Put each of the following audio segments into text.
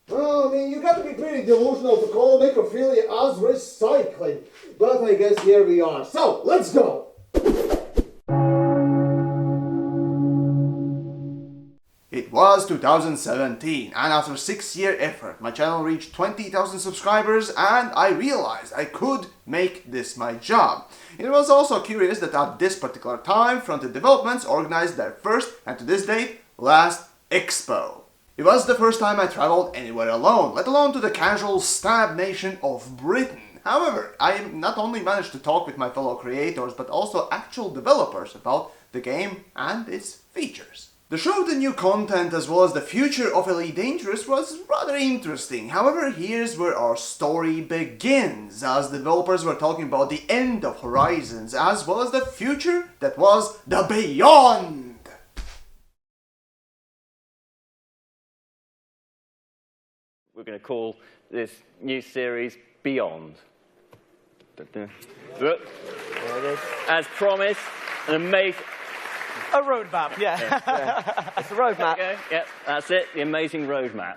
Well, I mean, you got to be pretty delusional to call necrophilia as recycling. But I guess here we are. So, let's go! It was 2017, and after a 6-year effort, my channel reached 20,000 subscribers, and I realized I could make this my job. It was also curious that at this particular time, Fronted Developments organized their first, and to this date, last expo. It was the first time I traveled anywhere alone, let alone to the casual stab nation of Britain. However, I not only managed to talk with my fellow creators, but also actual developers about the game and its features. The show of the new content as well as the future of Elite Dangerous was rather interesting. However, here's where our story begins, as developers were talking about the end of Horizons as well as the future that was the Beyond. We're going to call this new series Beyond. As promised, an amazing... A roadmap, yeah. It's a roadmap. Okay, yep, that's it, the amazing roadmap.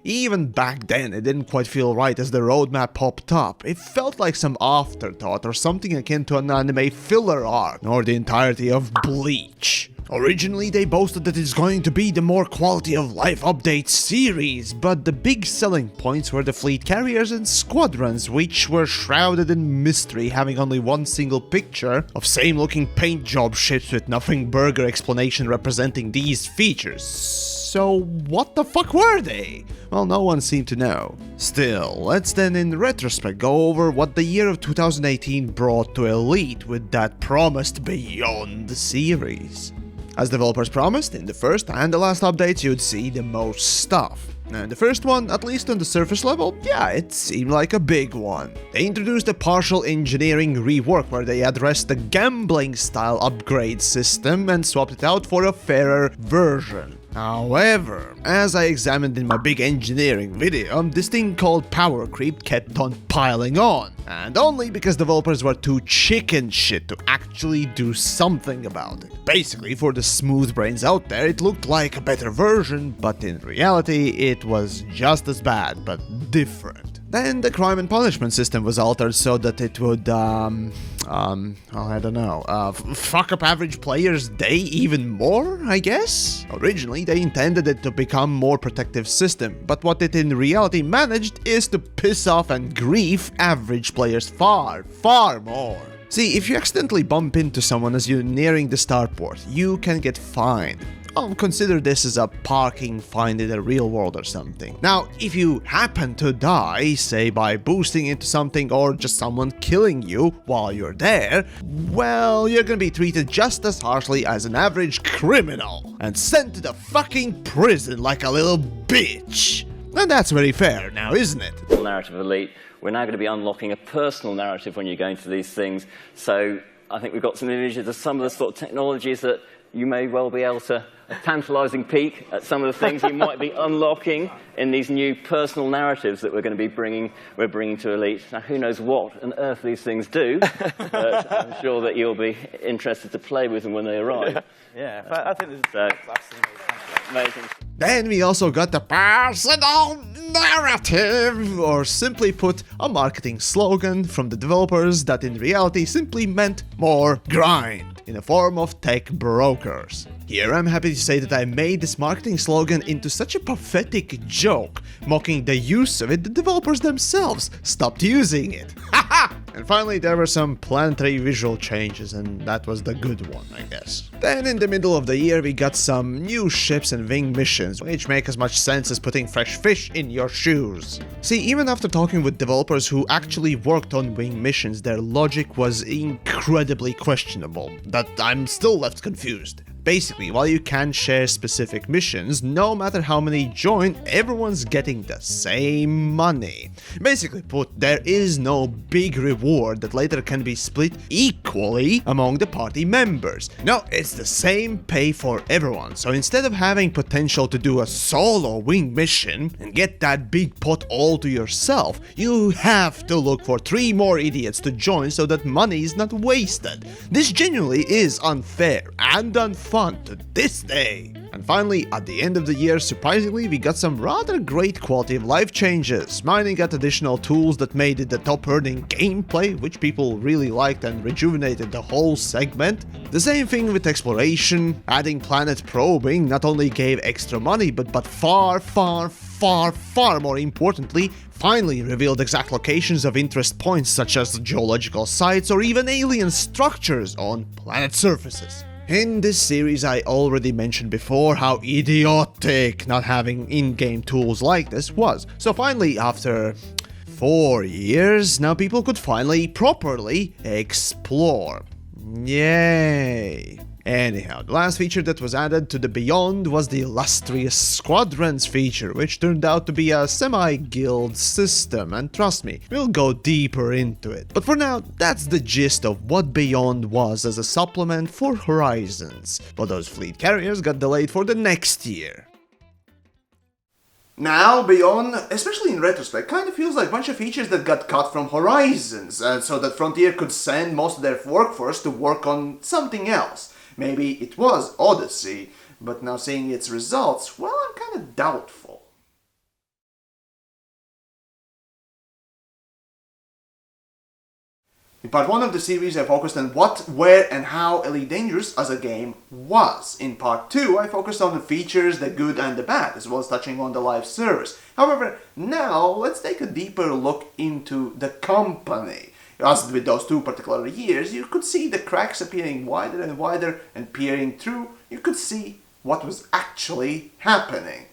Even back then, it didn't quite feel right as the roadmap popped up. It felt like some afterthought or something akin to an anime filler arc, or the entirety of Bleach. Originally, they boasted that it's going to be the more quality of life update series, but the big selling points were the fleet carriers and squadrons, which were shrouded in mystery, having only one single picture of same-looking paint job ships with nothing burger explanation representing these features. So what the fuck were they? Well, no one seemed to know. Still, let's then in retrospect go over what the year of 2018 brought to Elite with that promised Beyond series. As developers promised, in the first and the last updates you'd see the most stuff. And the first one, at least on the surface level, yeah, it seemed like a big one. They introduced a partial engineering rework where they addressed the gambling style upgrade system and swapped it out for a fairer version. However, as I examined in my big engineering video, this thing called power creep kept on piling on, and only because developers were too chicken shit to actually do something about it. Basically, for the smooth brains out there, it looked like a better version, but in reality, it was just as bad, but different. Then the crime and punishment system was altered so that it would, I don't know, fuck up average players' day even more, I guess? Originally, they intended it to become more protective system, but what it in reality managed is to piss off and grief average players far, far more. See, if you accidentally bump into someone as you're nearing the starport, you can get fined. Consider this as a parking fine in the real world or something. Now, if you happen to die, say by boosting into something or just someone killing you while you're there, well, you're gonna be treated just as harshly as an average criminal and sent to the fucking prison like a little bitch. And that's very fair now, isn't it? The narrative of Elite, we're now going to be unlocking a personal narrative when you go into these things. So I think we've got some images of some of the sort of technologies that you may well be able to, a tantalizing peek at some of the things you might be unlocking in these new personal narratives that we're bringing to Elite. Now, who knows what on earth these things do, but I'm sure that you'll be interested to play with them when they arrive. Yeah, I think that's absolutely amazing. Then we also got the personal narrative, or simply put, a marketing slogan from the developers that in reality simply meant more grind, in the form of tech brokers. Here I'm happy to say that I made this marketing slogan into such a pathetic joke, mocking the use of it the developers themselves stopped using it. Haha! And finally there were some planetary visual changes, and that was the good one, I guess. Then in the middle of the year we got some new ships and wing missions, which make as much sense as putting fresh fish in your shoes. See, even after talking with developers who actually worked on wing missions, their logic was incredibly questionable, that I'm still left confused. Basically, while you can share specific missions, no matter how many join, everyone's getting the same money. Basically put, there is no big reward that later can be split equally among the party members. No, it's the same pay for everyone, so instead of having potential to do a solo wing mission and get that big pot all to yourself, you have to look for 3 more idiots to join so that money is not wasted. This genuinely is unfair and unfortunate fun to this day. And finally, at the end of the year, surprisingly, we got some rather great quality of life changes, mining at additional tools that made it the top earning gameplay, which people really liked and rejuvenated the whole segment. The same thing with exploration, adding planet probing not only gave extra money, but far more importantly, finally revealed exact locations of interest points such as geological sites or even alien structures on planet surfaces. In this series, I already mentioned before how idiotic not having in-game tools like this was. So finally, after 4 years, now people could finally properly explore. Yay! Anyhow, the last feature that was added to the Beyond was the illustrious Squadrons feature, which turned out to be a semi-guild system, and trust me, we'll go deeper into it. But for now, that's the gist of what Beyond was as a supplement for Horizons, but those fleet carriers got delayed for the next year. Now, Beyond, especially in retrospect, kind of feels like a bunch of features that got cut from Horizons, so that Frontier could send most of their workforce to work on something else. Maybe it was Odyssey, but now seeing its results, well, I'm kind of doubtful. In part 1 of the series, I focused on what, where, and how Elite Dangerous as a game was. In part 2, I focused on the features, the good and the bad, as well as touching on the live service. However, now let's take a deeper look into the company. As with those 2 particular years, you could see the cracks appearing wider and wider, and peering through, you could see what was actually happening.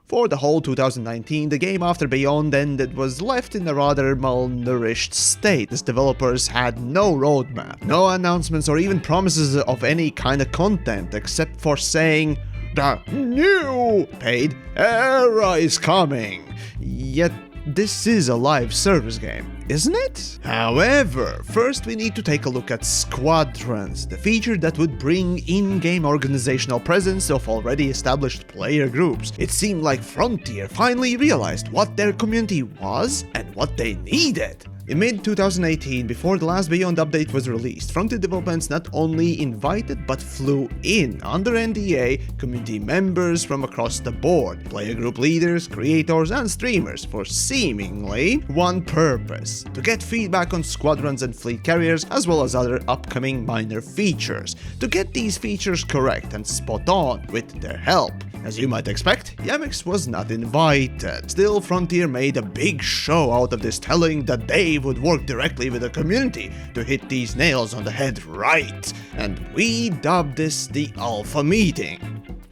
For the whole 2019, the game after Beyond ended was left in a rather malnourished state, as developers had no roadmap, no announcements or even promises of any kind of content, except for saying, "The new paid era is coming." Yet this is a live service game, isn't it? However, first we need to take a look at Squadrons, the feature that would bring in-game organizational presence of already established player groups. It seemed like Frontier finally realized what their community was and what they needed. In mid-2018, before the last Beyond update was released, Frontier Developments not only invited but flew in, under NDA, community members from across the board, player group leaders, creators and streamers, for seemingly one purpose: to get feedback on Squadrons and fleet carriers, as well as other upcoming minor features, to get these features correct and spot on with their help. As you might expect, TheYamiks was not invited. Still, Frontier made a big show out of this, telling that they would work directly with the community to hit these nails on the head right, and we dubbed this the Alpha Meeting.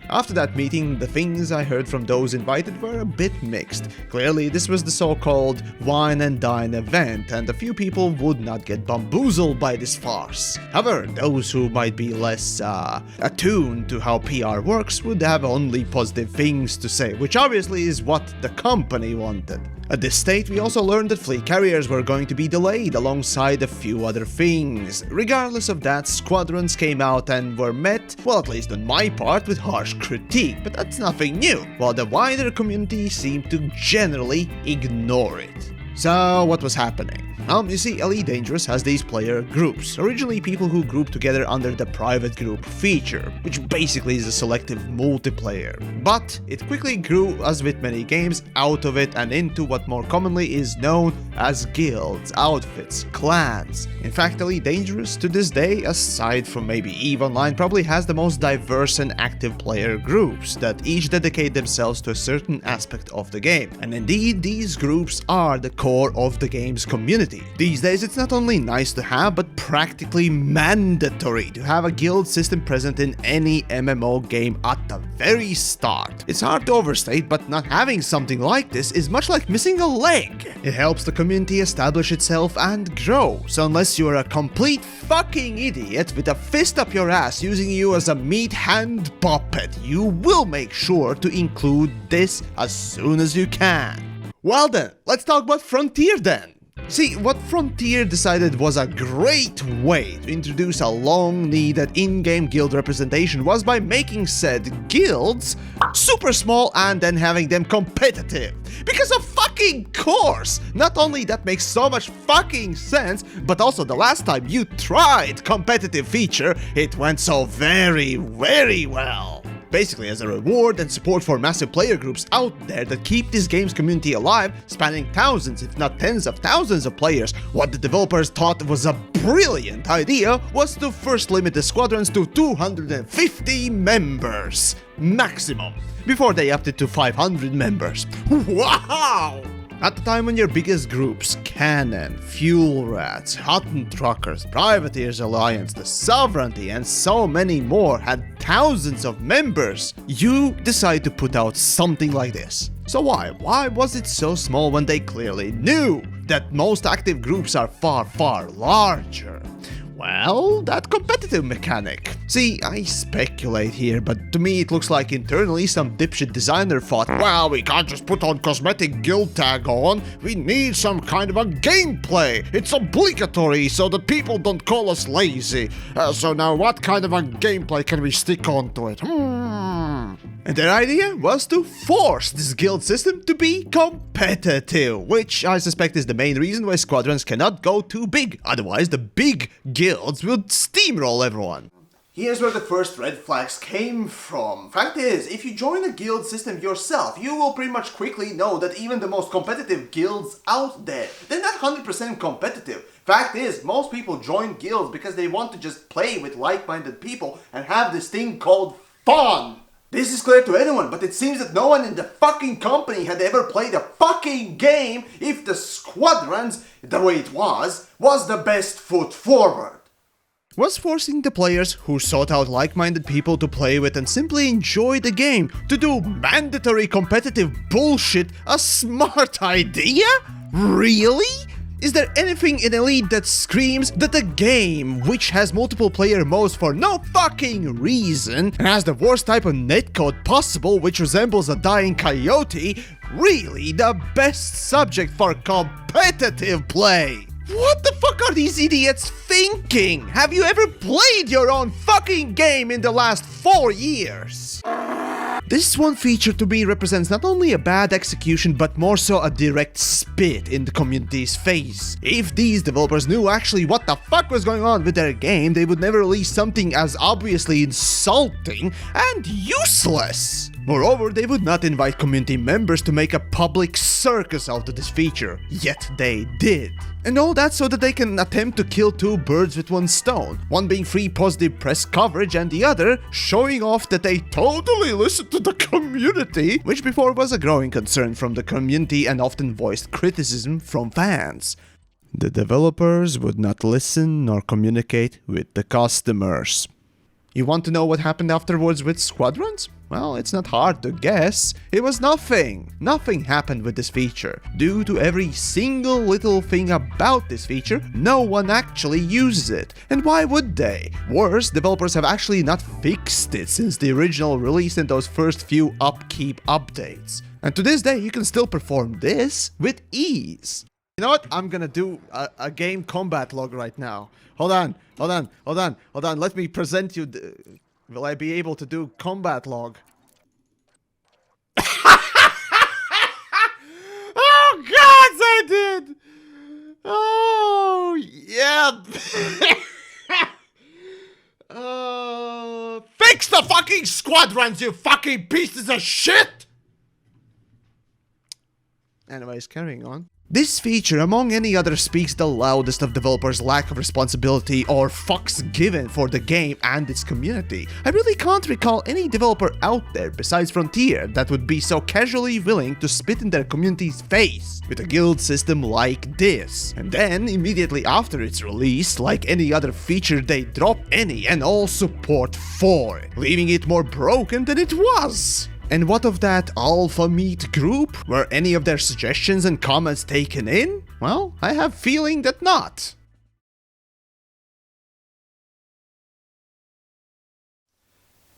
After that meeting, the things I heard from those invited were a bit mixed. Clearly, this was the so-called wine and dine event, and a few people would not get bamboozled by this farce. However, those who might be less attuned to how PR works would have only positive things to say, which obviously is what the company wanted. At this state, we also learned that fleet carriers were going to be delayed alongside a few other things. Regardless of that, Squadrons came out and were met, well, at least on my part, with harsh critique, but that's nothing new, while the wider community seemed to generally ignore it. So, what was happening? You see, Elite Dangerous has these player groups, originally people who group together under the private group feature, which basically is a selective multiplayer. But it quickly grew, as with many games, out of it and into what more commonly is known as guilds, outfits, clans. In fact, Elite Dangerous to this day, aside from maybe EVE Online, probably has the most diverse and active player groups that each dedicate themselves to a certain aspect of the game. And indeed, these groups are the core of the game's community. These days, it's not only nice to have, but practically mandatory to have a guild system present in any MMO game at the very start. It's hard to overstate, but not having something like this is much like missing a leg. It helps the community establish itself and grow, so unless you're a complete fucking idiot with a fist up your ass using you as a meat hand puppet, you will make sure to include this as soon as you can. Well then, let's talk about Frontier then. See, what Frontier decided was a great way to introduce a long-needed in-game guild representation was by making said guilds super small and then having them competitive. Because of fucking course! Not only that makes so much fucking sense, but also the last time you tried competitive feature, it went so very well. Basically, as a reward and support for massive player groups out there that keep this game's community alive, spanning thousands if not tens of thousands of players, what the developers thought was a brilliant idea was to first limit the Squadrons to 250 members maximum, before they upped it to 500 members. Wow! At the time when your biggest groups, Cannon, Fuel Rats, Hutton Truckers, Privateers Alliance, The Sovereignty, and so many more had thousands of members, you decide to put out something like this. So why? Why was it so small when they clearly knew that most active groups are far larger? Well, that competitive mechanic. See, I speculate here, but to me it looks like internally some dipshit designer thought, well, we can't just put on cosmetic guild tag on, we need some kind of a gameplay. It's obligatory so that people don't call us lazy. So now what kind of a gameplay can we stick onto it? And their idea was to force this guild system to be competitive, which I suspect is the main reason why Squadrons cannot go too big, otherwise the big guilds would steamroll everyone. Here's where the first red flags came from. Fact is, if you join a guild system yourself, you will pretty much quickly know that even the most competitive guilds out there, they're not 100% competitive. Fact is, most people join guilds because they want to just play with like-minded people and have this thing called fun. This is clear to anyone, but it seems that no one in the fucking company had ever played a fucking game if the Squadrons, the way it was the best foot forward. Was forcing the players who sought out like-minded people to play with and simply enjoy the game to do mandatory competitive bullshit a smart idea? Really? Is there anything in Elite that screams that a game which has multiple player modes for no fucking reason and has the worst type of netcode possible, which resembles a dying coyote, really the best subject for competitive play? What the fuck are these idiots thinking? Have you ever played your own fucking game in the last 4 years? This one feature to me represents not only a bad execution but more so a direct spit in the community's face. If these developers knew actually what the fuck was going on with their game, they would never release something as obviously insulting and useless. Moreover, they would not invite community members to make a public circus out of this feature, yet they did. And all that so that they can attempt to kill two birds with one stone, one being free positive press coverage and the other showing off that they totally listen to the community, which before was a growing concern from the community and often voiced criticism from fans. The developers would not listen nor communicate with the customers. You want to know what happened afterwards with Squadrons? Well, it's not hard to guess. It was nothing. Nothing happened with this feature. Due to every single little thing about this feature, no one actually uses it. And why would they? Worse, developers have actually not fixed it since the original release and those first few upkeep updates. And to this day, you can still perform this with ease. You know what? I'm gonna do a game combat log right now. Hold on. Let me present you. Will I be able to do combat log? Oh, gods, I did! Oh, yeah. Fix the fucking Squadrons, you fucking pieces of shit! Anyways, carrying on. This feature, among any other, speaks the loudest of developers' lack of responsibility or fucks given for the game and its community. I really can't recall any developer out there besides Frontier that would be so casually willing to spit in their community's face with a guild system like this. And then, immediately after its release, like any other feature, they drop any and all support for it, leaving it more broken than it was. And what of that alpha meat group? Were any of their suggestions and comments taken in? Well, I have a feeling that not.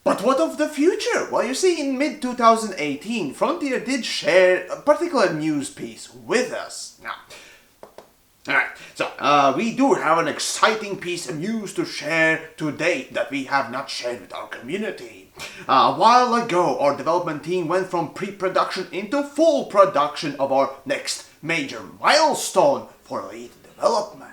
But what of the future? Well, you see, in mid-2018, Frontier did share a particular news piece with us. Now, Alright, so we do have an exciting piece of news to share today that we have not shared with our community. A while ago, our development team went from pre-production into full production of our next major milestone for elite development.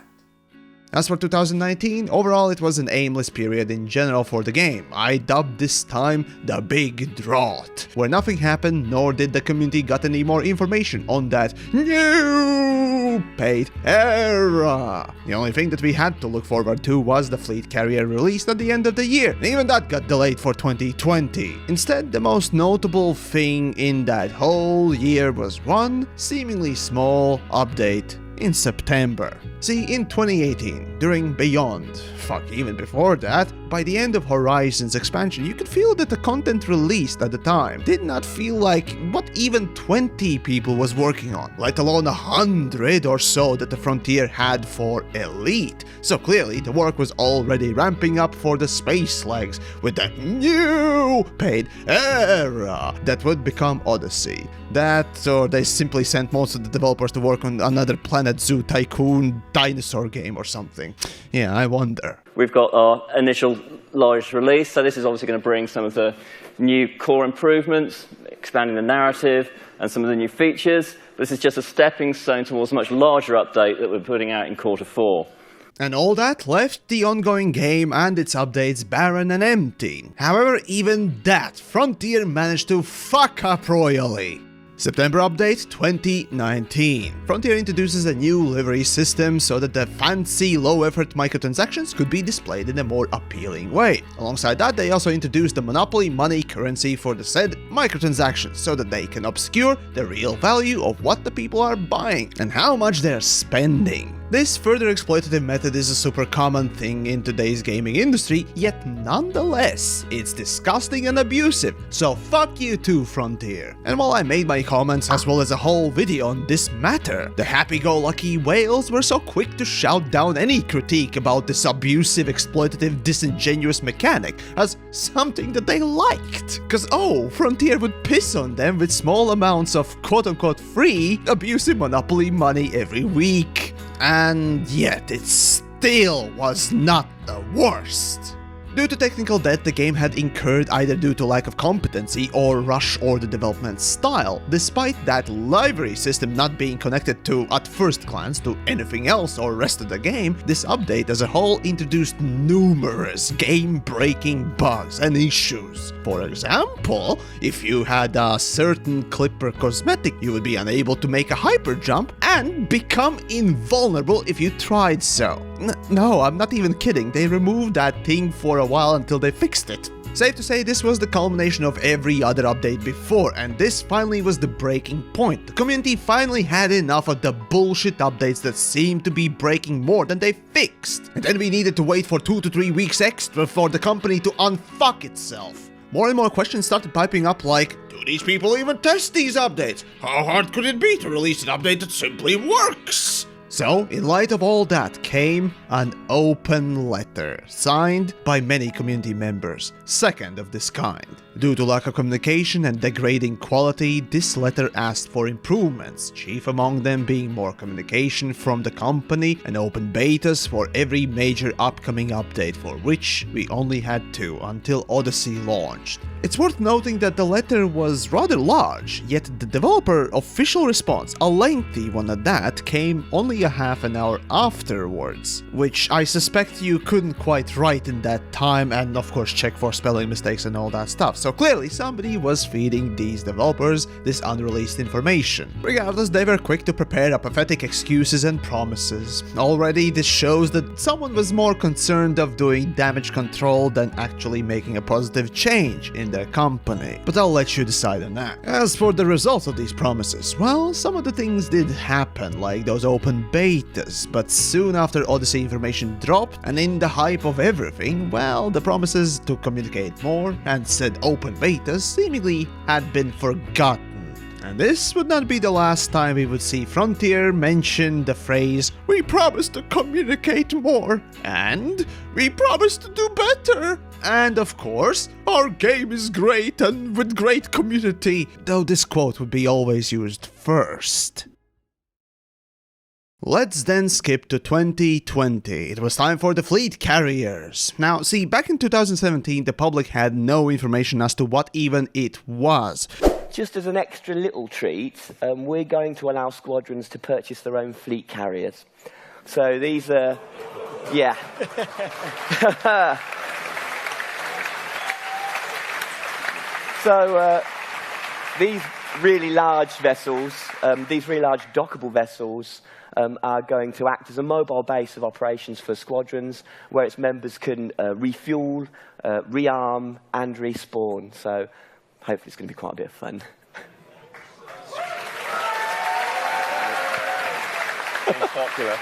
As for 2019, overall it was an aimless period in general for the game. I dubbed this time the Big Drought, where nothing happened nor did the community get any more information on that new paid era. The only thing that we had to look forward to was the fleet carrier released at the end of the year, and even that got delayed for 2020. Instead, the most notable thing in that whole year was one seemingly small update in September. See, in 2018, during Beyond, even before that, by the end of Horizon's expansion, you could feel that the content released at the time did not feel like what even 20 people was working on, let alone 100 or so that the Frontier had for Elite. So clearly, the work was already ramping up for the space legs with that new paid era that would become Odyssey. That, or they simply sent most of the developers to work on another Planet Zoo Tycoon dinosaur game or something. Yeah, I wonder. We've got our initial large release, so this is obviously going to bring some of the new core improvements, expanding the narrative, and some of the new features. This is just a stepping stone towards a much larger update that we're putting out in Q4. And all that left the ongoing game and its updates barren and empty. However, even that, Frontier managed to fuck up royally. September update 2019. Frontier introduces a new livery system so that the fancy low-effort microtransactions could be displayed in a more appealing way. Alongside that, they also introduced the monopoly money currency for the said microtransactions so that they can obscure the real value of what the people are buying and how much they're spending. This further exploitative method is a super common thing in today's gaming industry, yet nonetheless, it's disgusting and abusive, so fuck you too, Frontier. And while I made my comments as well as a whole video on this matter, the happy-go-lucky whales were so quick to shout down any critique about this abusive, exploitative, disingenuous mechanic as something that they liked. Cause Frontier would piss on them with small amounts of quote-unquote free, abusive monopoly money every week. And yet, it still was not the worst. Due to technical debt the game had incurred either due to lack of competency or rush order development style, despite that library system not being connected to, at first glance, to anything else or rest of the game, this update as a whole introduced numerous game-breaking bugs and issues. For example, if you had a certain clipper cosmetic, you would be unable to make a hyper jump and become invulnerable if you tried so. No, I'm not even kidding, they removed that thing for a while until they fixed it. Safe to say this was the culmination of every other update before, and this finally was the breaking point. The community finally had enough of the bullshit updates that seemed to be breaking more than they fixed. And then we needed to wait for 2 to 3 weeks extra for the company to unfuck itself. More and more questions started piping up like, do these people even test these updates? How hard could it be to release an update that simply works? So, in light of all that came an open letter, signed by many community members, second of this kind. Due to lack of communication and degrading quality, this letter asked for improvements, chief among them being more communication from the company and open betas for every major upcoming update, for which we only had 2 until Odyssey launched. It's worth noting that the letter was rather large, yet the developer official response, a lengthy one at that, came only a half an hour afterwards, which I suspect you couldn't quite write in that time and of course check for spelling mistakes and all that stuff, so clearly somebody was feeding these developers this unreleased information. Regardless, they were quick to prepare apathetic excuses and promises. Already this shows that someone was more concerned of doing damage control than actually making a positive change in their company, but I'll let you decide on that. As for the results of these promises, well, some of the things did happen, like those open betas, but soon after Odyssey information dropped, and in the hype of everything, well, the promises to communicate more and said open betas seemingly had been forgotten. And this would not be the last time we would see Frontier mention the phrase, "We promise to communicate more," and "We promise to do better," and of course, "Our game is great and with great community," though this quote would be always used first. Let's then skip to 2020. It was time for the fleet carriers. Now, see, back in 2017, the public had no information as to what even it was. Just as an extra little treat, we're going to allow Squadrons to purchase their own fleet carriers. So these are, yeah. So these really large vessels, these really large dockable vessels, are going to act as a mobile base of operations for Squadrons, where its members can refuel, rearm, and respawn. So hopefully it's going to be quite a bit of fun. Popular.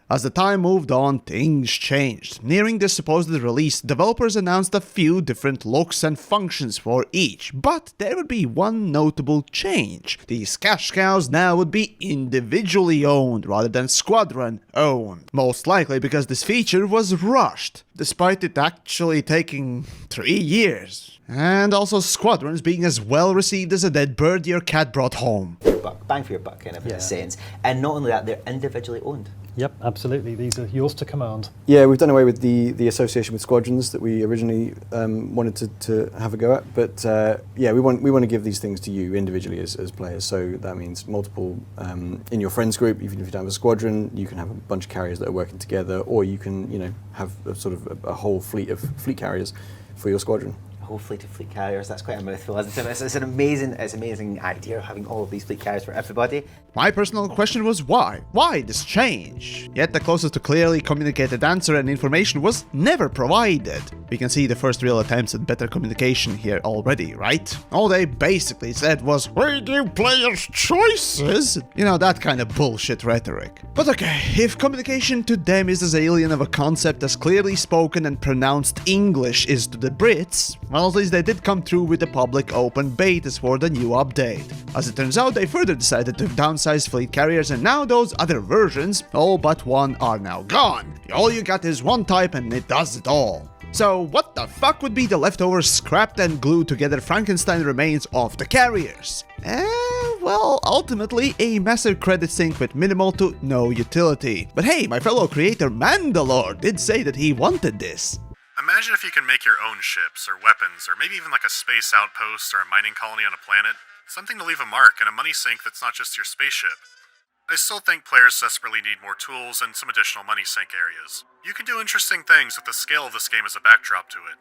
As the time moved on, things changed. Nearing the supposed release, developers announced a few different looks and functions for each, but there would be one notable change. These cash cows now would be individually owned rather than Squadron owned. Most likely because this feature was rushed, despite it actually taking 3 years. And also Squadrons being as well received as a dead bird your cat brought home. Bang for your buck kind of in a sense. And not only that, they're individually owned. Yep, absolutely. These are yours to command. Yeah, we've done away with the association with Squadrons that we originally wanted to have a go at. But yeah, we want to give these things to you individually as players. So that means multiple in your friends group. Even if you don't have a squadron, you can have a bunch of carriers that are working together, or you can have a sort of a whole fleet of fleet carriers for your squadron. Whole fleet of fleet carriers, that's quite a mouthful, isn't it? It's an amazing idea, having all of these fleet carriers for everybody. My personal question was why? Why this change? Yet the closest to clearly communicated answer and information was never provided. We can see the first real attempts at better communication here already, right? All they basically said was, "We give players choices." You know, that kind of bullshit rhetoric. But okay, if communication to them is as alien of a concept as clearly spoken and pronounced English is to the Brits, well, at least they did come through with the public open betas for the new update. As it turns out, they further decided to downsize fleet carriers, and now those other versions, all but one, are now gone. All you got is one type and it does it all. So what the fuck would be the leftover scrapped and glued together Frankenstein remains of the carriers? Well, ultimately a massive credit sink with minimal to no utility. But hey, my fellow creator Mandalore did say that he wanted this. Imagine if you can make your own ships, or weapons, or maybe even like a space outpost or a mining colony on a planet. Something to leave a mark and a money sink that's not just your spaceship. I still think players desperately need more tools and some additional money sink areas. You can do interesting things with the scale of this game as a backdrop to it.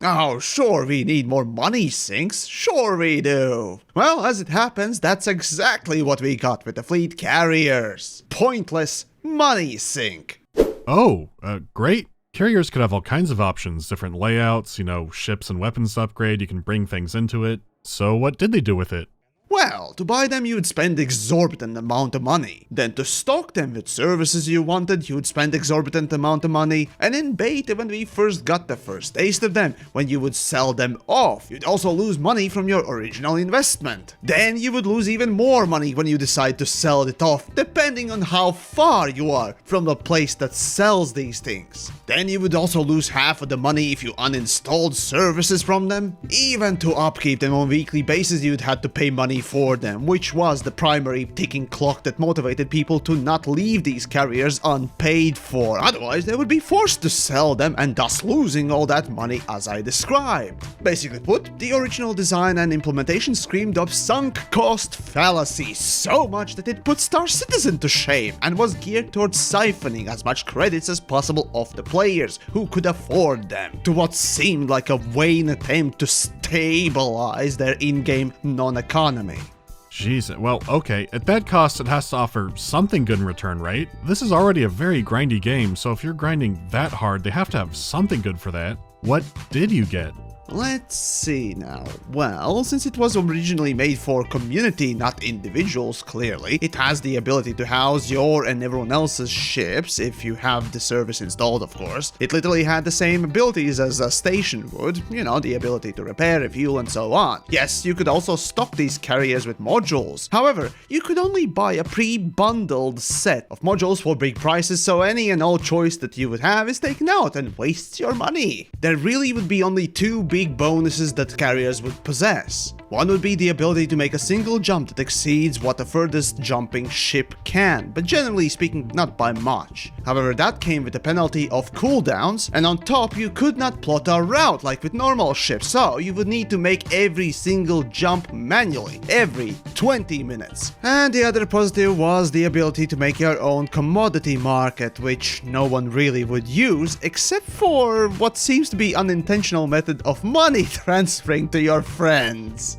Oh, sure we need more money sinks, sure we do. Well, as it happens, that's exactly what we got with the fleet carriers. Pointless money sink. Oh, great. Carriers could have all kinds of options, different layouts, ships and weapons to upgrade, you can bring things into it. So what did they do with it? Well, to buy them you'd spend exorbitant amount of money. Then to stock them with services you wanted, you'd spend exorbitant amount of money. And in beta, when we first got the first taste of them, when you would sell them off, you'd also lose money from your original investment. Then you would lose even more money when you decide to sell it off, depending on how far you are from the place that sells these things. Then you would also lose half of the money if you uninstalled services from them. Even to upkeep them on a weekly basis, you'd have to pay money for them, which was the primary ticking clock that motivated people to not leave these carriers unpaid for. Otherwise, they would be forced to sell them and thus losing all that money as I described. Basically put, the original design and implementation screamed of sunk cost fallacy so much that it put Star Citizen to shame and was geared towards siphoning as much credits as possible off the players who could afford them, to what seemed like a vain attempt to stabilize their in-game non-economy. Jeez, well, okay, at that cost it has to offer something good in return, right? This is already a very grindy game, so if you're grinding that hard, they have to have something good for that. What did you get? Let's see now. Well, since it was originally made for community, not individuals, clearly, it has the ability to house your and everyone else's ships, if you have the service installed, of course. It literally had the same abilities as a station would, the ability to repair, refuel, and so on. Yes, you could also stock these carriers with modules. However, you could only buy a pre-bundled set of modules for big prices, so any and all choice that you would have is taken out and wastes your money. There really would be only two big bonuses that carriers would possess. One would be the ability to make a single jump that exceeds what the furthest jumping ship can, but generally speaking not by much. However, that came with a penalty of cooldowns, and on top you could not plot a route like with normal ships, so you would need to make every single jump manually, every 20 minutes. And the other positive was the ability to make your own commodity market, which no one really would use, except for what seems to be unintentional method of money transferring to your friends.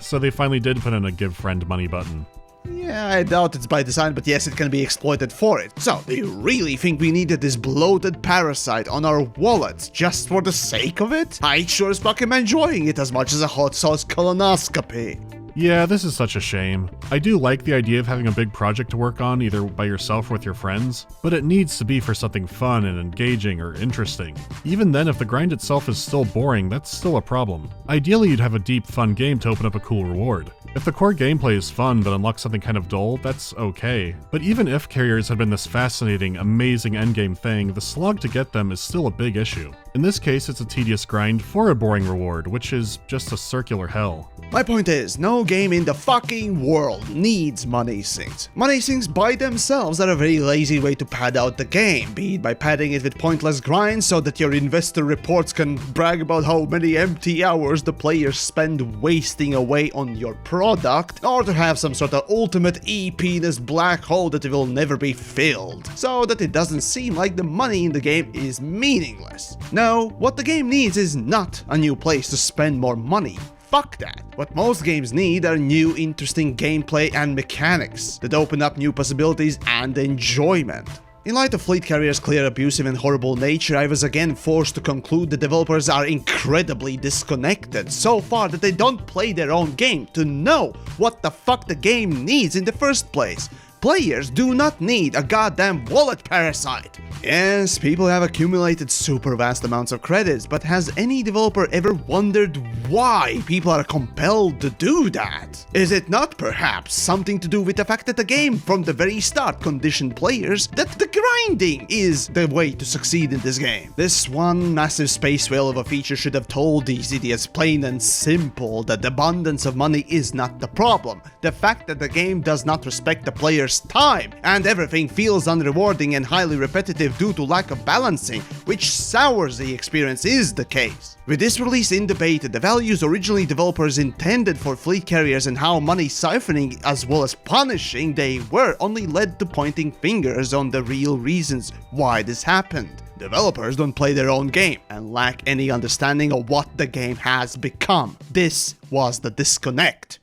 So they finally did put in a give friend money button. Yeah, I doubt it's by design, but yes, it can be exploited for it. So, do you really think we needed this bloated parasite on our wallets just for the sake of it? I sure as fuck am enjoying it as much as a hot sauce colonoscopy. Yeah, this is such a shame. I do like the idea of having a big project to work on, either by yourself or with your friends, but it needs to be for something fun and engaging or interesting. Even then, if the grind itself is still boring, that's still a problem. Ideally, you'd have a deep, fun game to open up a cool reward. If the core gameplay is fun but unlocks something kind of dull, that's okay. But even if carriers had been this fascinating, amazing endgame thing, the slog to get them is still a big issue. In this case, it's a tedious grind for a boring reward, which is just a circular hell. My point is, no game in the fucking world needs money sinks. Money sinks by themselves are a very lazy way to pad out the game, be it by padding it with pointless grinds so that your investor reports can brag about how many empty hours the players spend wasting away on your product, or to have some sort of ultimate EP-ness black hole that will never be filled, so that it doesn't seem like the money in the game is meaningless. No, what the game needs is not a new place to spend more money. Fuck that. What most games need are new interesting gameplay and mechanics that open up new possibilities and enjoyment. In light of Fleet Carrier's clear abusive and horrible nature, I was again forced to conclude the developers are incredibly disconnected so far that they don't play their own game to know what the fuck the game needs in the first place. Players do not need a goddamn wallet parasite. Yes, people have accumulated super vast amounts of credits, but has any developer ever wondered why people are compelled to do that? Is it not perhaps something to do with the fact that the game from the very start conditioned players that the grinding is the way to succeed in this game? This one massive space whale of a feature should have told these idiots plain and simple that the abundance of money is not the problem. The fact that the game does not respect the player's time and everything feels unrewarding and highly repetitive due to lack of balancing, which sours the experience, is the case. With this release in debate, the values originally developers intended for fleet carriers and how money siphoning as well as punishing they were only led to pointing fingers on the real reasons why this happened. Developers don't play their own game and lack any understanding of what the game has become. This was the disconnect.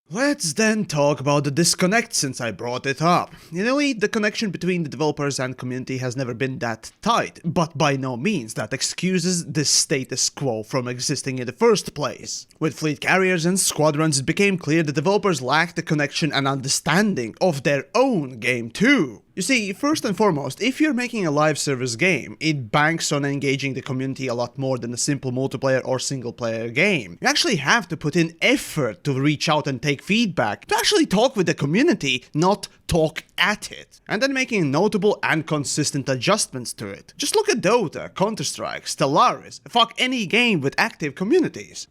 Let's then talk about the disconnect since I brought it up. In Elite, the connection between the developers and community has never been that tight, but by no means that excuses this status quo from existing in the first place. With Fleet Carriers and Squadrons, it became clear that developers lacked the connection and understanding of their own game too. You see, first and foremost, if you're making a live service game, it banks on engaging the community a lot more than a simple multiplayer or single player game. You actually have to put in effort to reach out and take feedback, to actually talk with the community, not talk at it, and then making notable and consistent adjustments to it. Just look at Dota, Counter-Strike, Stellaris, fuck any game with active communities.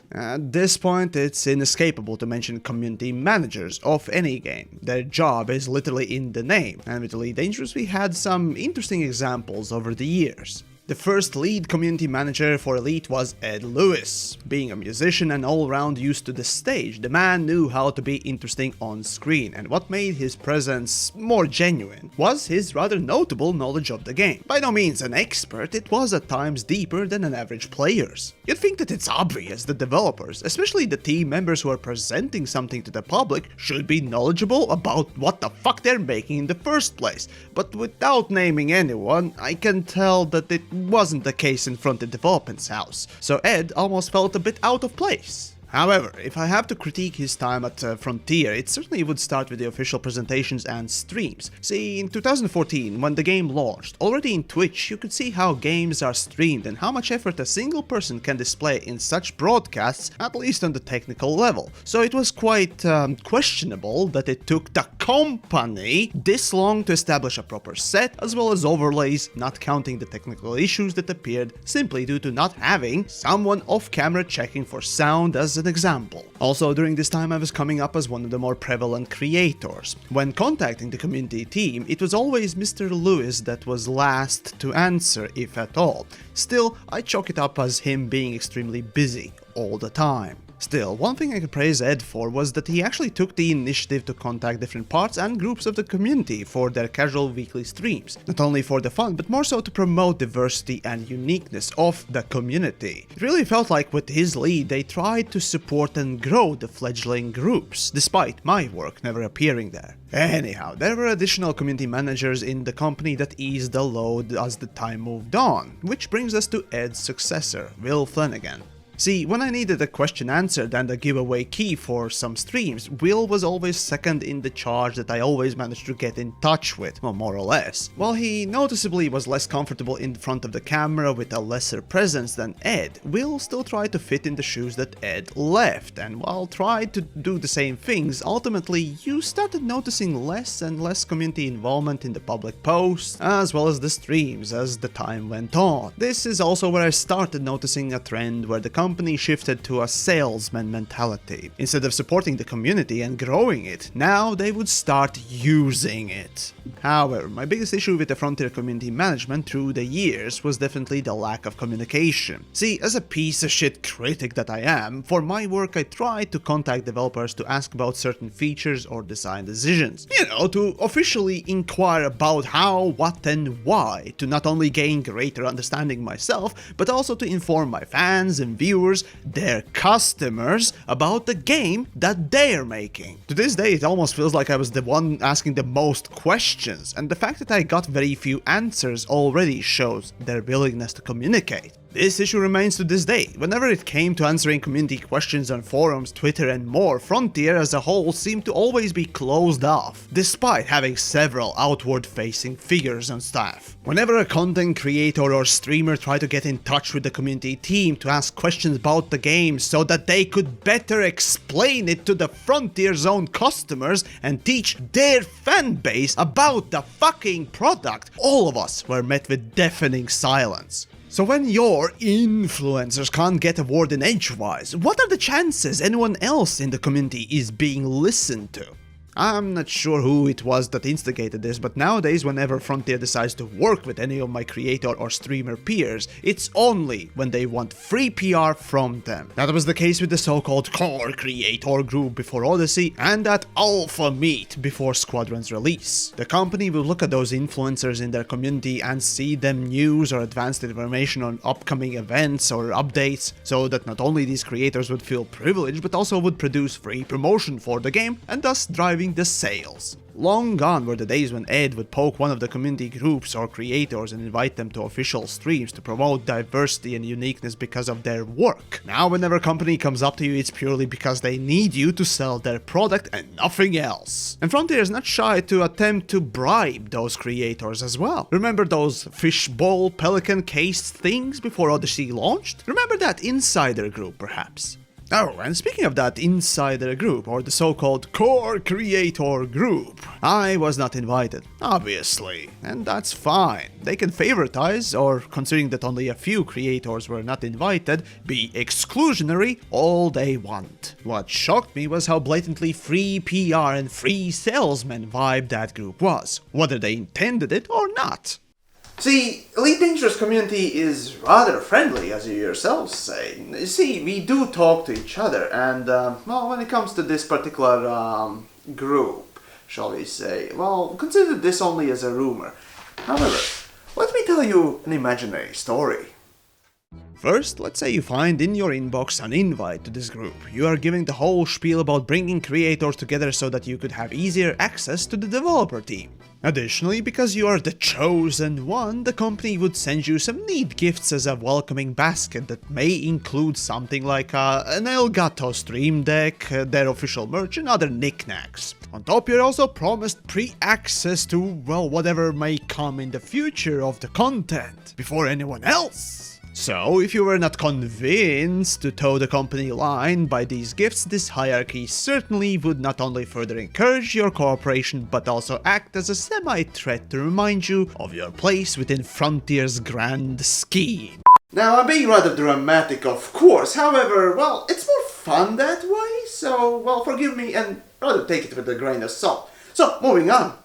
At this point, it's inescapable to mention community managers of any game. Their job is literally in the name, and with Elite Dangerous we had some interesting examples over the years. The first lead community manager for Elite was Ed Lewis. Being a musician and all-round used to the stage, the man knew how to be interesting on screen, and what made his presence more genuine was his rather notable knowledge of the game. By no means an expert, it was at times deeper than an average player's. You'd think that it's obvious that developers, especially the team members who are presenting something to the public, should be knowledgeable about what the fuck they're making in the first place, but without naming anyone, I can tell that it wasn't the case in front of the development's house, so Ed almost felt a bit out of place. However, if I have to critique his time at Frontier, it certainly would start with the official presentations and streams. See, in 2014, when the game launched, already in Twitch you could see how games are streamed and how much effort a single person can display in such broadcasts, at least on the technical level. So it was quite questionable that it took the company this long to establish a proper set, as well as overlays, not counting the technical issues that appeared simply due to not having someone off camera checking for sound as an example. Also, during this time I was coming up as one of the more prevalent creators. When contacting the community team, it was always Mr. Lewis that was last to answer, if at all. Still, I chalk it up as him being extremely busy all the time. Still, one thing I could praise Ed for was that he actually took the initiative to contact different parts and groups of the community for their casual weekly streams. Not only for the fun, but more so to promote diversity and uniqueness of the community. It really felt like with his lead they tried to support and grow the fledgling groups, despite my work never appearing there. Anyhow, there were additional community managers in the company that eased the load as the time moved on, which brings us to Ed's successor, Will Flanagan. See, when I needed a question answered and a giveaway key for some streams, Will was always second in the charge that I always managed to get in touch with, well, more or less. While he noticeably was less comfortable in front of the camera with a lesser presence than Ed, Will still tried to fit in the shoes that Ed left, and while tried to do the same things, ultimately you started noticing less and less community involvement in the public posts, as well as the streams as the time went on. This is also where I started noticing a trend where the company shifted to a salesman mentality. Instead of supporting the community and growing it, now they would start using it. However, my biggest issue with the Frontier community management through the years was definitely the lack of communication. See, as a piece of shit critic that I am, for my work I tried to contact developers to ask about certain features or design decisions. You know, to officially inquire about how, what and why, to not only gain greater understanding myself, but also to inform my fans and viewers, their customers, about the game that they're making. To this day, it almost feels like I was the one asking the most questions, and the fact that I got very few answers already shows their willingness to communicate. This issue remains to this day. Whenever it came to answering community questions on forums, Twitter and more, Frontier as a whole seemed to always be closed off, despite having several outward-facing figures on staff. Whenever a content creator or streamer tried to get in touch with the community team to ask questions about the game so that they could better explain it to the Frontier's own customers and teach their fanbase about the fucking product, all of us were met with deafening silence. So when your influencers can't get a word in edgewise, what are the chances anyone else in the community is being listened to? I'm not sure who it was that instigated this, but nowadays whenever Frontier decides to work with any of my creator or streamer peers, it's only when they want free PR from them. That was the case with the so-called core creator group before Odyssey and that alpha meet before Squadrons release. The company will look at those influencers in their community and see them news or advanced information on upcoming events or updates, so that not only these creators would feel privileged but also would produce free promotion for the game and thus driving the sales. Long gone were the days when Ed would poke one of the community groups or creators and invite them to official streams to promote diversity and uniqueness because of their work. Now whenever a company comes up to you, it's purely because they need you to sell their product and nothing else. And Frontier is not shy to attempt to bribe those creators as well. Remember those fishbowl pelican cased things before Odyssey launched? Remember that insider group perhaps? Oh, and speaking of that insider group, or the so-called core creator group, I was not invited, obviously, and that's fine. They can favoritize, or considering that only a few creators were not invited, be exclusionary all they want. What shocked me was how blatantly free PR and free salesman vibe that group was, whether they intended it or not. See, Elite Dangerous community is rather friendly, as you yourselves say. You see, we do talk to each other, and, well, when it comes to this particular, group, shall we say, well, consider this only as a rumor. However, let me tell you an imaginary story. First, let's say you find in your inbox an invite to this group. You are giving the whole spiel about bringing creators together so that you could have easier access to the developer team. Additionally, because you are the chosen one, the company would send you some neat gifts as a welcoming basket that may include something like an Elgato Stream Deck, their official merch, and other knickknacks. On top, you're also promised pre-access to, well, whatever may come in the future of the content, before anyone else. So, if you were not convinced to toe the company line by these gifts, this hierarchy certainly would not only further encourage your cooperation, but also act as a semi-threat to remind you of your place within Frontier's grand scheme. Now, I'm being rather dramatic, of course, however, well, it's more fun that way, so, well, forgive me and rather take it with a grain of salt. So, moving on.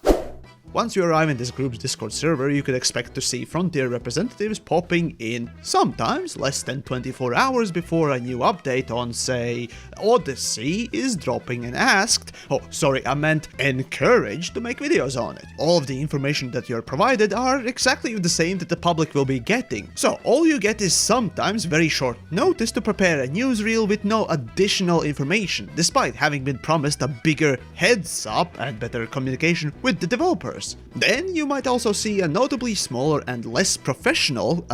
Once you arrive in this group's Discord server, you could expect to see Frontier representatives popping in, sometimes less than 24 hours before a new update on, say, Odyssey is dropping, and asked, I meant encouraged to make videos on it. All of the information that you're provided are exactly the same that the public will be getting. So all you get is sometimes very short notice to prepare a newsreel with no additional information, despite having been promised a bigger heads up and better communication with the developers. Then you might also see a notably smaller and less professional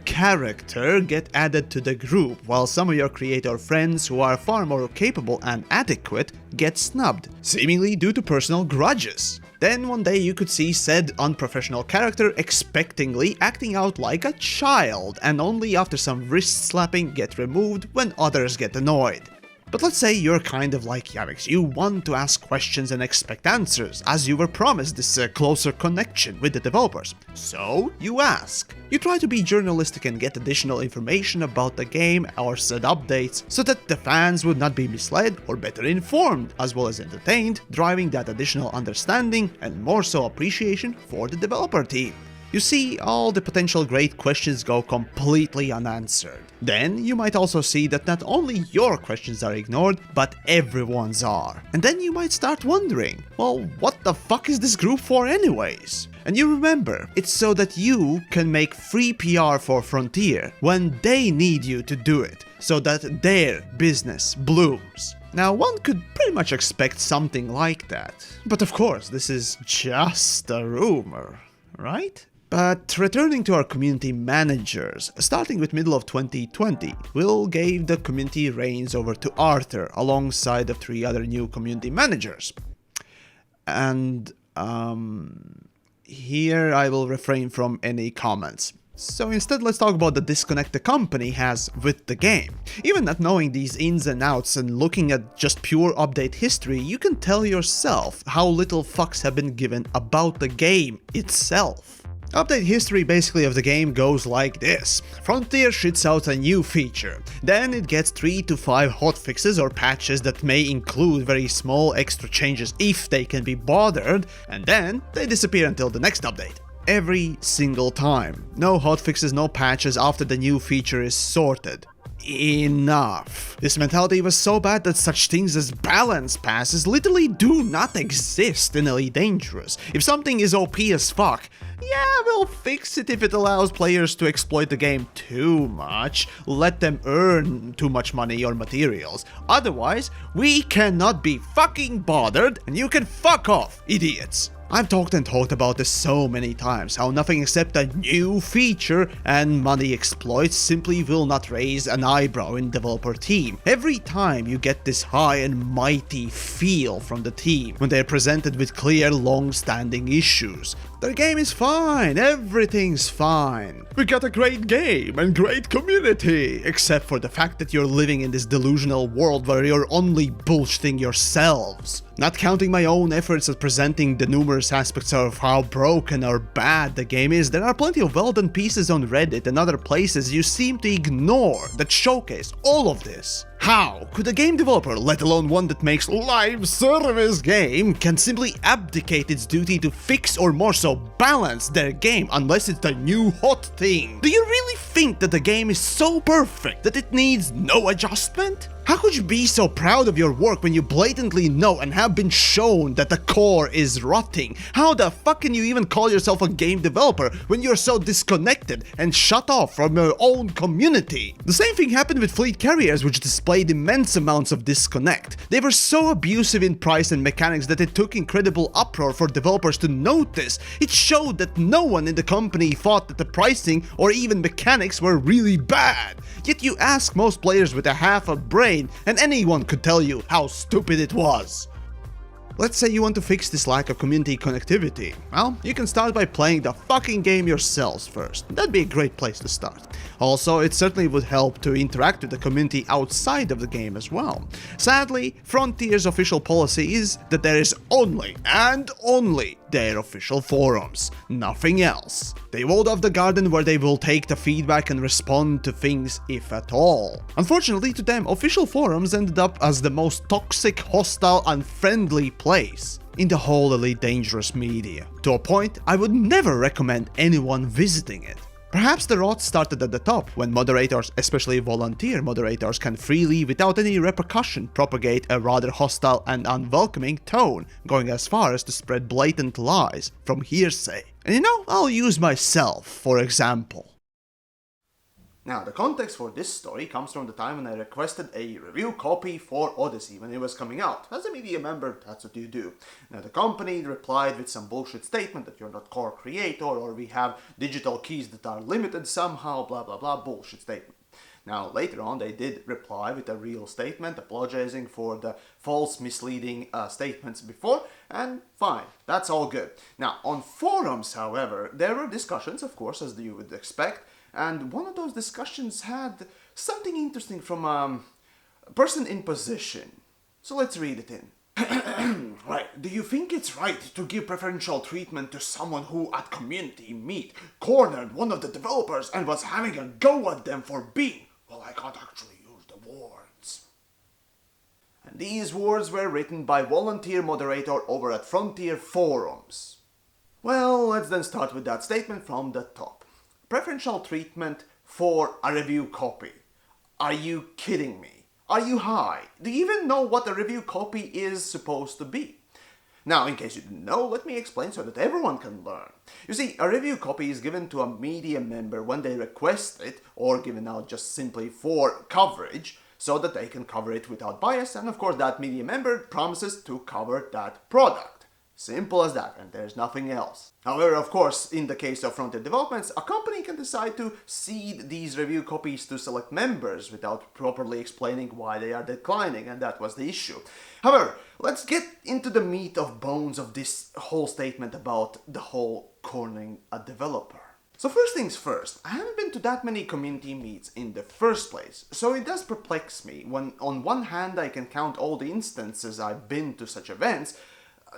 character get added to the group, while some of your creator friends who are far more capable and adequate get snubbed, seemingly due to personal grudges. Then one day you could see said unprofessional character expectingly acting out like a child, and only after some wrist slapping get removed when others get annoyed. But let's say you're kind of like TheYamiks, you want to ask questions and expect answers, as you were promised this closer connection with the developers. So you ask. You try to be journalistic and get additional information about the game or said updates, so that the fans would not be misled or better informed, as well as entertained, driving that additional understanding and more so appreciation for the developer team. You see, all the potential great questions go completely unanswered. Then you might also see that not only your questions are ignored, but everyone's are. And then you might start wondering, well, what the fuck is this group for anyways? And you remember, it's so that you can make free PR for Frontier when they need you to do it, so that their business blooms. Now, one could pretty much expect something like that. But of course, this is just a rumor, right? But returning to our community managers, starting with middle of 2020, Will gave the community reins over to Arthur alongside the 3 other new community managers. And here I will refrain from any comments. So instead, let's talk about the disconnect the company has with the game. Even not knowing these ins and outs and looking at just pure update history, you can tell yourself how little fucks have been given about the game itself. Update history basically of the game goes like this. Frontier shits out a new feature, then it gets 3 to 5 hotfixes or patches that may include very small extra changes if they can be bothered, and then they disappear until the next update. Every single time. No hotfixes, no patches after the new feature is sorted. Enough. This mentality was so bad that such things as balance passes literally do not exist in Elite Dangerous. If something is OP as fuck, yeah, we'll fix it if it allows players to exploit the game too much, let them earn too much money or materials. Otherwise, we cannot be fucking bothered and you can fuck off, idiots. I've talked and talked about this so many times, how nothing except a new feature and money exploits simply will not raise an eyebrow in developer team. Every time you get this high and mighty feel from the team when they're presented with clear long-standing issues. Their game is fine, everything's fine. We got a great game and great community, except for the fact that you're living in this delusional world where you're only bullshitting yourselves. Not counting my own efforts at presenting the numerous aspects of how broken or bad the game is, there are plenty of well-done pieces on Reddit and other places you seem to ignore that showcase all of this. How could a game developer, let alone one that makes live service game, can simply abdicate its duty to fix or more so balance their game unless it's the new hot thing? Do you really think that the game is so perfect that it needs no adjustment? How could you be so proud of your work when you blatantly know and have been shown that the core is rotting? How the fuck can you even call yourself a game developer when you're so disconnected and shut off from your own community? The same thing happened with fleet carriers, which displayed immense amounts of disconnect. They were so abusive in price and mechanics that it took incredible uproar for developers to notice. It showed that no one in the company thought that the pricing or even mechanics were really bad. Yet you ask most players with a half a brain and anyone could tell you how stupid it was. Let's say you want to fix this lack of community connectivity. Well, you can start by playing the fucking game yourselves first. That'd be a great place to start. Also, it certainly would help to interact with the community outside of the game as well. Sadly, Frontier's official policy is that there is only and only their official forums, nothing else. They walled off the garden where they will take the feedback and respond to things if at all. Unfortunately to them, official forums ended up as the most toxic, hostile, unfriendly place in the whole Elite Dangerous media. To a point, I would never recommend anyone visiting it. Perhaps the rot started at the top, when moderators, especially volunteer moderators, can freely, without any repercussion, propagate a rather hostile and unwelcoming tone, going as far as to spread blatant lies from hearsay. And you know, I'll use myself for example. Now, the context for this story comes from the time when I requested a review copy for Odyssey when it was coming out. As a media member, that's what you do. Now, the company replied with some bullshit statement that you're not core creator or we have digital keys that are limited somehow, blah blah blah, bullshit statement. Now, later on, they did reply with a real statement, apologizing for the false, misleading statements before, and fine, that's all good. Now, on forums, however, there were discussions, of course, as you would expect, and one of those discussions had something interesting from a person in position. So let's read it in. Right, do you think it's right to give preferential treatment to someone who at community meet cornered one of the developers and was having a go at them for being, well, I can't actually use the words. And these words were written by volunteer moderator over at Frontier Forums. Well, let's then start with that statement from the top. Preferential treatment for a review copy. Are you kidding me? Are you high? Do you even know what a review copy is supposed to be? Now, in case you didn't know, let me explain so that everyone can learn. You see, a review copy is given to a media member when they request it, or given out just simply for coverage, so that they can cover it without bias, and of course that media member promises to cover that product. Simple as that, and there's nothing else. However, of course, in the case of Frontier Developments, a company can decide to cede these review copies to select members without properly explaining why they are declining, and that was the issue. However, let's get into the meat of bones of this whole statement about the whole cornering a developer. So first things first, I haven't been to that many community meets in the first place, so it does perplex me when on one hand I can count all the instances I've been to such events,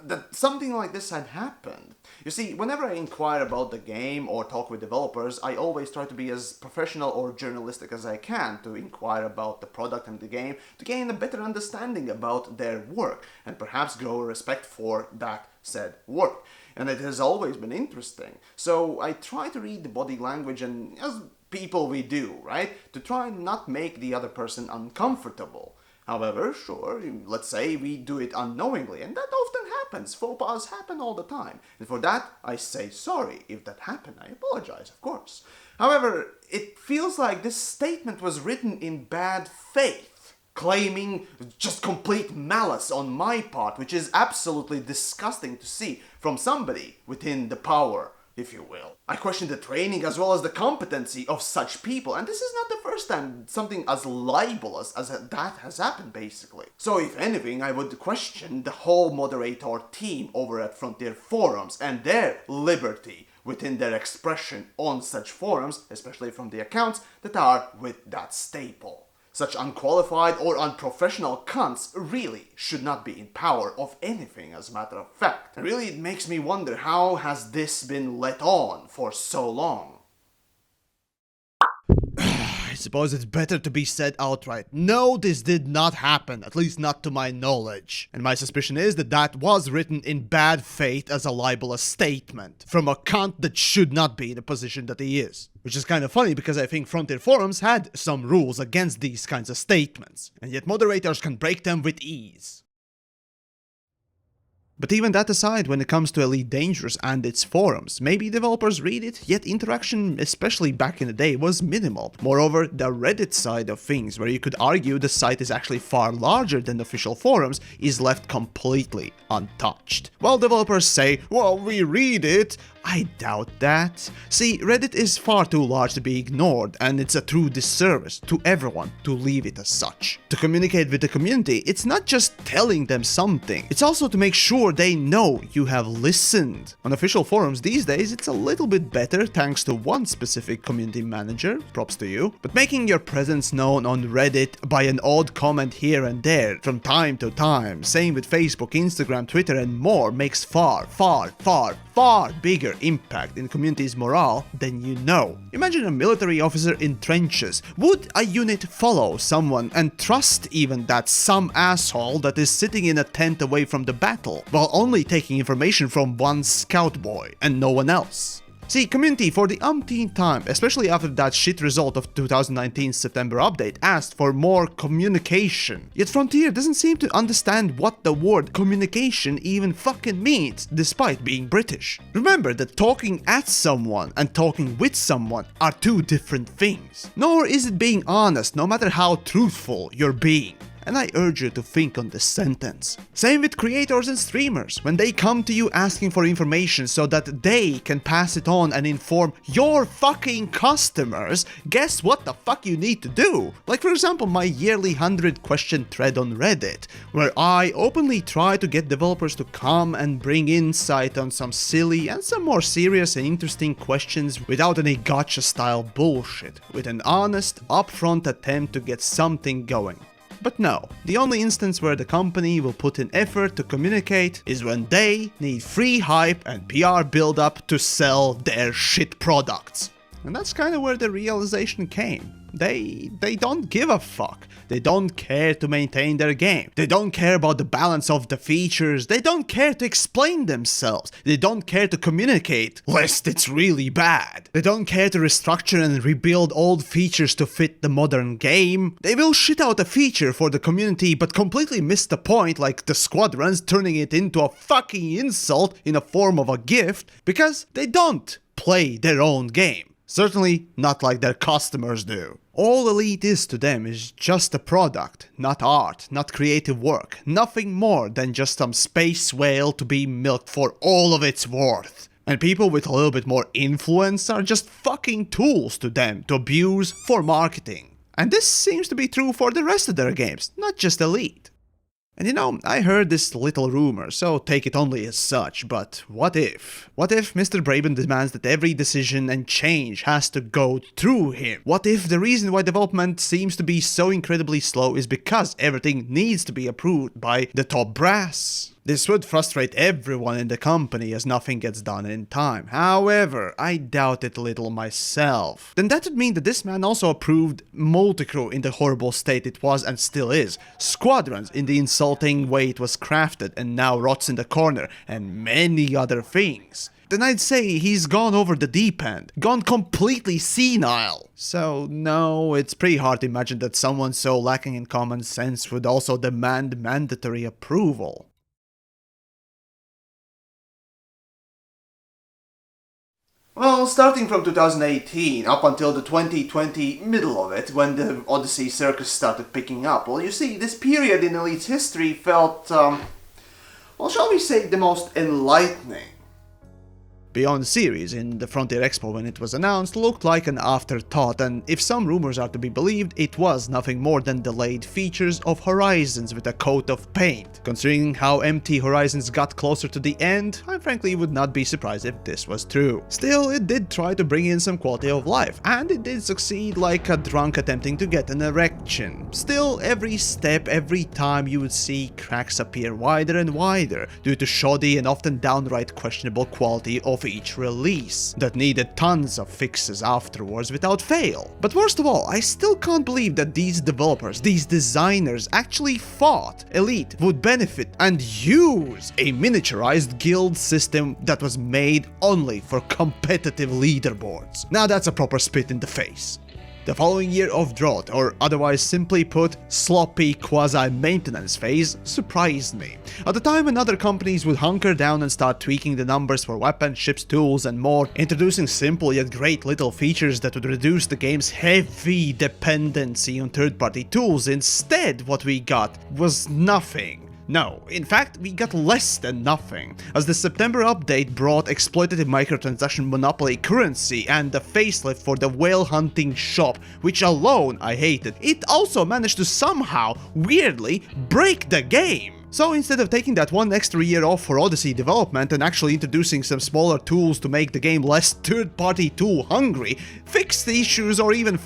that something like this had happened. You see, whenever I inquire about the game or talk with developers, I always try to be as professional or journalistic as I can to inquire about the product and the game, to gain a better understanding about their work, and perhaps grow a respect for that said work. And it has always been interesting. So I try to read the body language, and as people we do, right? To try and not make the other person uncomfortable. However, sure, let's say we do it unknowingly, and that often happens. Faux pas happen all the time. And for that, I say sorry. If that happened, I apologize, of course. However, it feels like this statement was written in bad faith, claiming just complete malice on my part, which is absolutely disgusting to see from somebody within the power, if you will. I question the training as well as the competency of such people, and this is not the first time something as libelous as that has happened, basically. So if anything, I would question the whole moderator team over at Frontier Forums and their liberty within their expression on such forums, especially from the accounts that are with that staple. Such unqualified or unprofessional cunts really should not be in power of anything, as a matter of fact. And really, it makes me wonder, how has this been let on for so long? It's suppose it's better to be said outright. No, this did not happen, at least not to my knowledge. And my suspicion is that that was written in bad faith as a libelous statement from a cunt that should not be in the position that he is. Which is kind of funny because I think Frontier forums had some rules against these kinds of statements, and yet moderators can break them with ease. But even that aside, when it comes to Elite Dangerous and its forums, maybe developers read it, yet interaction, especially back in the day, was minimal. Moreover, the Reddit side of things, where you could argue the site is actually far larger than the official forums, is left completely untouched. While developers say, well, we read it, I doubt that. See, Reddit is far too large to be ignored, and it's a true disservice to everyone to leave it as such. To communicate with the community, it's not just telling them something, it's also to make sure they know you have listened. On official forums these days, it's a little bit better thanks to one specific community manager, props to you, but making your presence known on Reddit by an odd comment here and there from time to time, same with Facebook, Instagram, Twitter and more, makes far bigger impact in community's morale than you know. Imagine a military officer in trenches. Would a unit follow someone and trust even that some asshole that is sitting in a tent away from the battle, while only taking information from one scout boy and no one else? See, community for the umpteenth time, especially after that shit result of 2019's September update, asked for more communication. Yet Frontier doesn't seem to understand what the word communication even fucking means, despite being British. Remember that talking at someone and talking with someone are two different things. Nor is it being honest, no matter how truthful you're being. And I urge you to think on this sentence. Same with creators and streamers. When they come to you asking for information so that they can pass it on and inform your fucking customers, guess what the fuck you need to do? Like for example my yearly 100 question thread on Reddit, where I openly try to get developers to come and bring insight on some silly and some more serious and interesting questions without any gotcha style bullshit, with an honest, upfront attempt to get something going. But no, the only instance where the company will put in effort to communicate is when they need free hype and PR build-up to sell their shit products. And that's kind of where the realization came. They don't give a fuck. They don't care to maintain their game. They don't care about the balance of the features. They don't care to explain themselves. They don't care to communicate, lest it's really bad. They don't care to restructure and rebuild old features to fit the modern game. They will shit out a feature for the community but completely miss the point, like the Squadrons turning it into a fucking insult in a form of a gift, because they don't play their own game. Certainly not like their customers do. All Elite is to them is just a product, not art, not creative work, nothing more than just some space whale to be milked for all of its worth. And people with a little bit more influence are just fucking tools to them to abuse for marketing. And this seems to be true for the rest of their games, not just Elite. And you know, I heard this little rumor, so take it only as such, but what if? What if Mr. Braben demands that every decision and change has to go through him? What if the reason why development seems to be so incredibly slow is because everything needs to be approved by the top brass? This would frustrate everyone in the company as nothing gets done in time. However, I doubt it a little myself. Then that would mean that this man also approved Multicrew in the horrible state it was and still is, Squadrons in the insulting way it was crafted and now rots in the corner, and many other things. Then I'd say he's gone over the deep end, gone completely senile. So no, it's pretty hard to imagine that someone so lacking in common sense would also demand mandatory approval. Well, starting from 2018 up until the 2020 middle of it, when the Odyssey circus started picking up, well, you see, this period in Elite's history felt, well, shall we say, the most enlightening. Beyond series in the Frontier Expo when it was announced looked like an afterthought, and if some rumors are to be believed, it was nothing more than delayed features of Horizons with a coat of paint. Considering how empty Horizons got closer to the end, I frankly would not be surprised if this was true. Still, it did try to bring in some quality of life, and it did succeed like a drunk attempting to get an erection. Still, every step, every time you would see cracks appear wider and wider due to shoddy and often downright questionable quality of of each release that needed tons of fixes afterwards without fail. But worst of all, I still can't believe that these developers, these designers actually thought Elite would benefit and use a miniaturized guild system that was made only for competitive leaderboards. Now that's a proper spit in the face. The following year of Drought, or otherwise simply put, sloppy quasi-maintenance phase, surprised me. At the time when other companies would hunker down and start tweaking the numbers for weapons, ships, tools and more, introducing simple yet great little features that would reduce the game's heavy dependency on third-party tools, instead what we got was nothing. No, in fact, we got less than nothing, as the September update brought exploitative microtransaction monopoly currency and the facelift for the whale hunting shop, which alone I hated. It also managed to somehow, weirdly, break the game. So instead of taking that one extra year off for Odyssey development and actually introducing some smaller tools to make the game less third-party tool hungry, fix the issues or even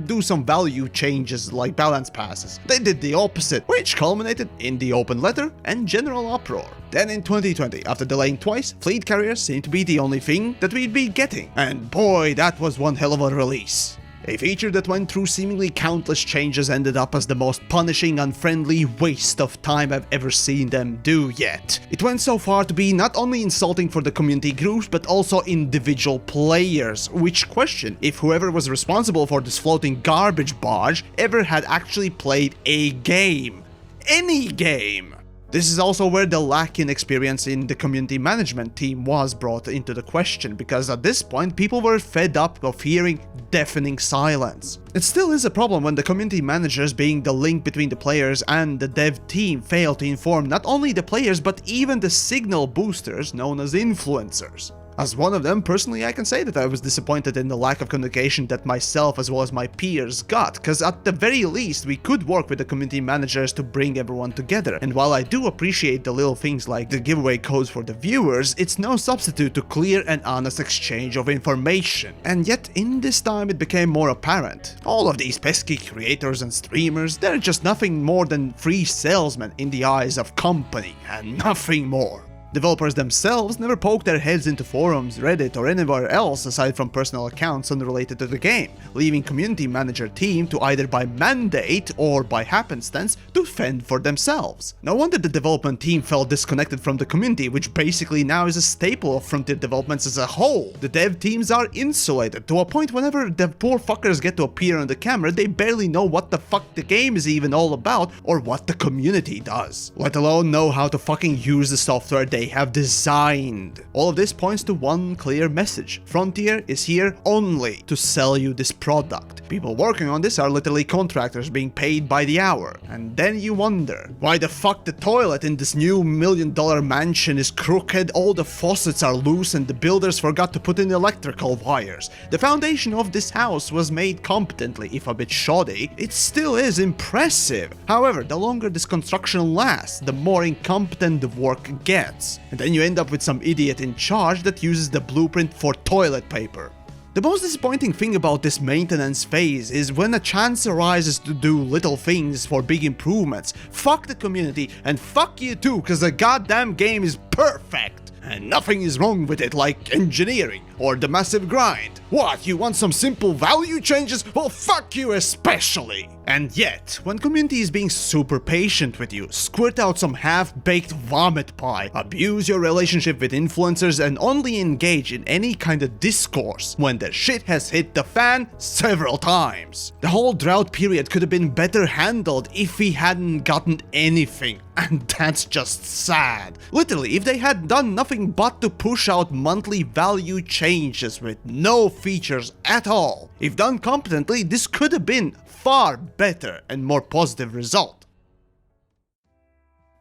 do some value changes like balance passes, they did the opposite, which culminated in the open letter and general uproar. Then in 2020, after delaying twice, fleet carriers seemed to be the only thing that we'd be getting, and boy, that was one hell of a release. A feature that went through seemingly countless changes ended up as the most punishing, unfriendly waste of time I've ever seen them do yet. It went so far to be not only insulting for the community groups, but also individual players, which question if whoever was responsible for this floating garbage barge ever had actually played a game. Any game! This is also where the lack in experience in the community management team was brought into the question, because at this point people were fed up of hearing deafening silence. It still is a problem when the community managers, being the link between the players and the dev team, fail to inform not only the players but even the signal boosters known as influencers. As one of them, personally I can say that I was disappointed in the lack of communication that myself as well as my peers got, cause at the very least we could work with the community managers to bring everyone together, and while I do appreciate the little things like the giveaway codes for the viewers, it's no substitute to clear and honest exchange of information. And yet in this time it became more apparent. All of these pesky creators and streamers, they're just nothing more than free salesmen in the eyes of company, and nothing more. Developers themselves never poke their heads into forums, Reddit or anywhere else aside from personal accounts unrelated to the game, leaving community manager team to either by mandate or by happenstance to fend for themselves. No wonder the development team felt disconnected from the community, which basically now is a staple of Frontier developments as a whole. The dev teams are insulated to a point whenever the poor fuckers get to appear on the camera, they barely know what the fuck the game is even all about or what the community does, let alone know how to fucking use the software they have designed. All of this points to one clear message: Frontier is here only to sell you this product. People working on this are literally contractors being paid by the hour. And then you wonder, why the fuck the toilet in this new $1 million mansion is crooked, all the faucets are loose and the builders forgot to put in electrical wires. The foundation of this house was made competently, if a bit shoddy. It still is impressive. However, the longer this construction lasts, the more incompetent the work gets. And then you end up with some idiot in charge that uses the blueprint for toilet paper. The most disappointing thing about this maintenance phase is when a chance arises to do little things for big improvements, fuck the community and fuck you too, cause the goddamn game is perfect. And nothing is wrong with it, like engineering or the massive grind. What, you want some simple value changes? Well, fuck you especially! And yet, when community is being super patient with you, squirt out some half-baked vomit pie, abuse your relationship with influencers, and only engage in any kind of discourse when the shit has hit the fan several times. The whole drought period could have been better handled if we hadn't gotten anything, and that's just sad. Literally, if they had done nothing but to push out monthly value changes with no features at all, if done competently, this could have been far better and more positive result.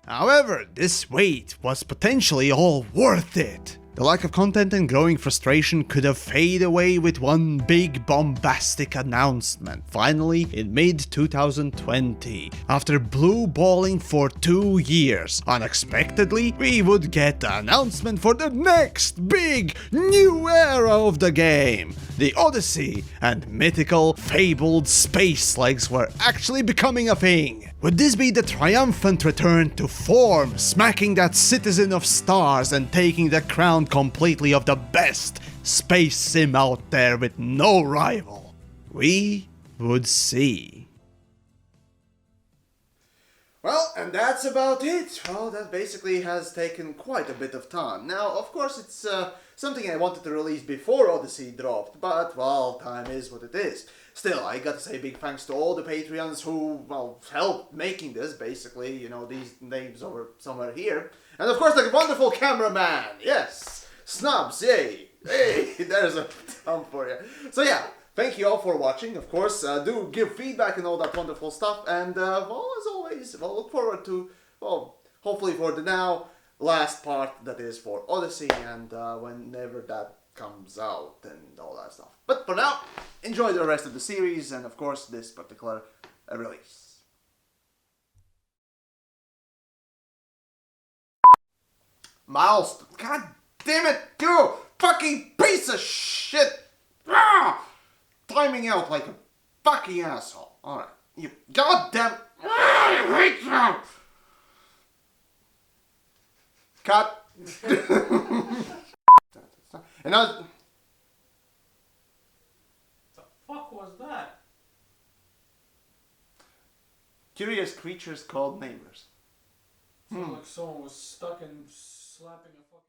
However, this wait was potentially all worth it. The lack of content and growing frustration could have faded away with one big bombastic announcement, finally in mid-2020. After blue balling for 2 years, unexpectedly, we would get the announcement for the next big new era of the game. The Odyssey and mythical, fabled space legs were actually becoming a thing. Would this be the triumphant return to form, smacking that citizen of stars and taking the crown completely of the best space sim out there with no rival? We would see. Well, and that's about it. Well, that basically has taken quite a bit of time. Now, of course, it's something I wanted to release before Odyssey dropped, but, well, time is what it is. Still, I gotta say big thanks to all the Patreons who, well, helped making this, basically. You know, these names over somewhere here. And, of course, the wonderful cameraman. Yes! Snubs, yay! Hey, there's a thumb for you. So, yeah. Thank you all for watching, of course. Do give feedback and all that wonderful stuff. And, well, as always, well, look forward to, well, hopefully for the now last part that is for Odyssey and whenever that comes out and all that stuff. But for now, enjoy the rest of the series and, of course, this particular release. Miles, god damn it, you fucking piece of shit! Ah! Timing out like a fucking asshole. Alright. You goddamn. I hate you! Cut. And I. The fuck was that? Curious creatures called neighbors. Sounds like someone was stuck in slapping a fucking.